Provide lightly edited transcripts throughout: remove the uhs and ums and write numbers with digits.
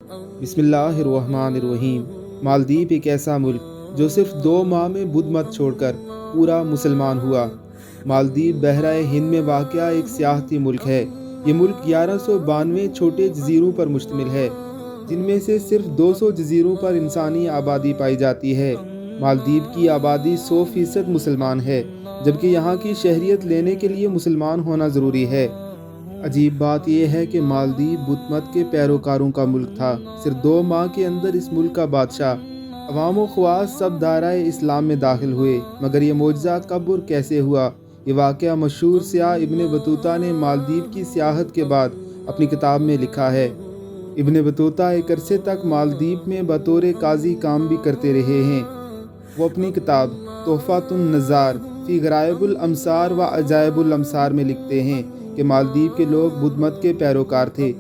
بسم اللہ الرحمن الرحیم۔ مالدیپ ایک ایسا ملک جو صرف 2 ماہ میں بدھ مت چھوڑ کر پورا مسلمان ہوا۔ مالدیپ بحرہ ہند میں واقع ایک سیاحتی ملک ہے۔ یہ ملک 1192 چھوٹے جزیروں پر مشتمل ہے، جن میں سے صرف 200 جزیروں پر انسانی آبادی پائی جاتی ہے۔ مالدیپ کی آبادی 100% مسلمان ہے، جبکہ یہاں کی شہریت لینے کے لیے مسلمان ہونا ضروری ہے۔ عجیب بات یہ ہے کہ مالدیپ بدھ مت کے پیروکاروں کا ملک تھا۔ صرف 2 ماہ کے اندر اس ملک کا بادشاہ، عوام و خواص سب دائرۂ اسلام میں داخل ہوئے۔ مگر یہ معجزہ کب اور کیسے ہوا؟ یہ واقعہ مشہور سیاح ابن بطوطہ نے مالدیپ کی سیاحت کے بعد اپنی کتاب میں لکھا ہے۔ ابن بطوطہ ایک عرصے تک مالدیپ میں بطور قاضی کام بھی کرتے رہے ہیں۔ وہ اپنی کتاب تحفۃ النظار فی غرائب الامصار و عجائب الامصار میں لکھتے ہیں کہ مالدیپ کے لوگ بدھ مت کے پیروکار تھے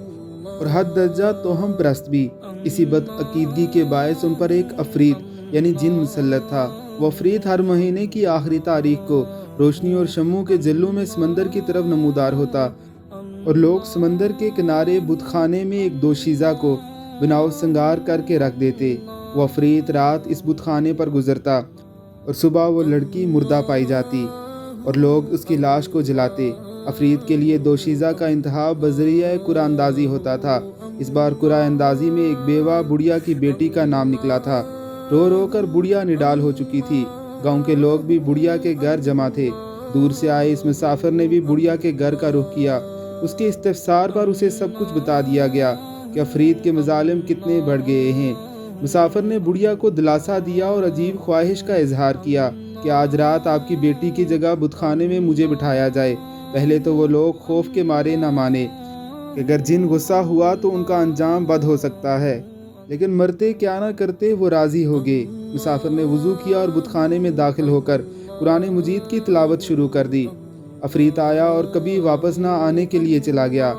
اور حد درجہ توہم پرست بھی۔ اسی بد عقیدگی کے باعث ان پر ایک عفریت یعنی جن مسلط تھا۔ وہ عفریت ہر مہینے کی آخری تاریخ کو روشنی اور شمعوں کے جلوں میں سمندر کی طرف نمودار ہوتا اور لوگ سمندر کے کنارے بت خانے میں ایک دوشیزہ کو بناؤ سنگار کر کے رکھ دیتے۔ وہ عفریت رات اس بت خانے پر گزرتا اور صبح وہ لڑکی مردہ پائی جاتی اور لوگ اس کی لاش کو جلاتے۔ عفریت کے لیے دوشیزہ کا انتخاب بذریعہ قرعہ اندازی ہوتا تھا۔ اس بار قرعہ اندازی میں ایک بیوہ بڑھیا کی بیٹی کا نام نکلا تھا۔ رو رو کر بڑھیا نڈال ہو چکی تھی۔ گاؤں کے لوگ بھی بڑھیا کے گھر جمع تھے۔ دور سے آئے اس مسافر نے بھی بڑھیا کے گھر کا رخ کیا۔ اس کے استفسار پر اسے سب کچھ بتا دیا گیا کہ عفریت کے مظالم کتنے بڑھ گئے ہیں۔ مسافر نے بڑھیا کو دلاسا دیا اور عجیب خواہش کا اظہار کیا کہ آج رات آپ کی بیٹی کی جگہ بت خانے میں مجھے بٹھایا جائے۔ پہلے تو وہ لوگ خوف کے مارے نہ مانے کہ اگر جن غصہ ہوا تو ان کا انجام بد ہو سکتا ہے، لیکن مرتے کیا نہ کرتے وہ راضی ہو گئے۔ مسافر نے وضو کیا اور بت خانے میں داخل ہو کر قرآن مجید کی تلاوت شروع کر دی۔ عفریت آیا اور کبھی واپس نہ آنے کے لیے چلا گیا۔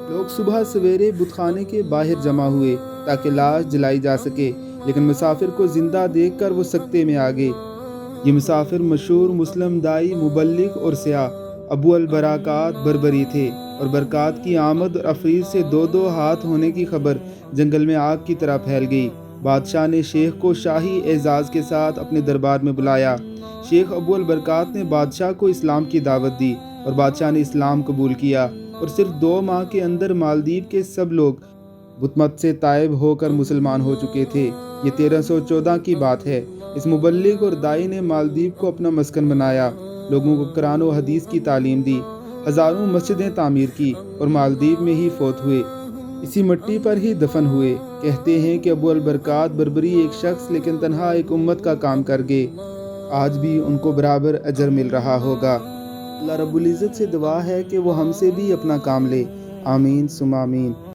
لوگ صبح سویرے بت خانے کے باہر جمع ہوئے تاکہ لاش جلائی جا سکے، لیکن مسافر کو زندہ دیکھ کر وہ سکتے میں آ گئے۔ یہ مسافر مشہور مسلم دائی، مبلغ اور سیاح ابو البرکات بربری تھے، اور برکات کی آمد اور عفریت سے 2 ہاتھ ہونے کی خبر جنگل میں آگ کی طرح پھیل گئی۔ بادشاہ نے شیخ کو شاہی اعزاز کے ساتھ اپنے دربار میں بلایا۔ شیخ ابو البرکات نے بادشاہ کو اسلام کی دعوت دی اور بادشاہ نے اسلام قبول کیا، اور صرف 2 ماہ کے اندر مالدیپ کے سب لوگ بت مت سے تائب ہو کر مسلمان ہو چکے تھے۔ یہ 1314 کی بات ہے۔ اس مبلغ اور دائی نے مالدیپ کو اپنا مسکن بنایا، لوگوں کو قرآن و حدیث کی تعلیم دی، ہزاروں مسجدیں تعمیر کی اور مالدیپ میں ہی فوت ہوئے، اسی مٹی پر ہی دفن ہوئے۔ کہتے ہیں کہ ابو البرکات بربری ایک شخص لیکن تنہا ایک امت کا کام کر گئے۔ آج بھی ان کو برابر اجر مل رہا ہوگا۔ اللہ رب العزت سے دعا ہے کہ وہ ہم سے بھی اپنا کام لے۔ آمین ثم آمین۔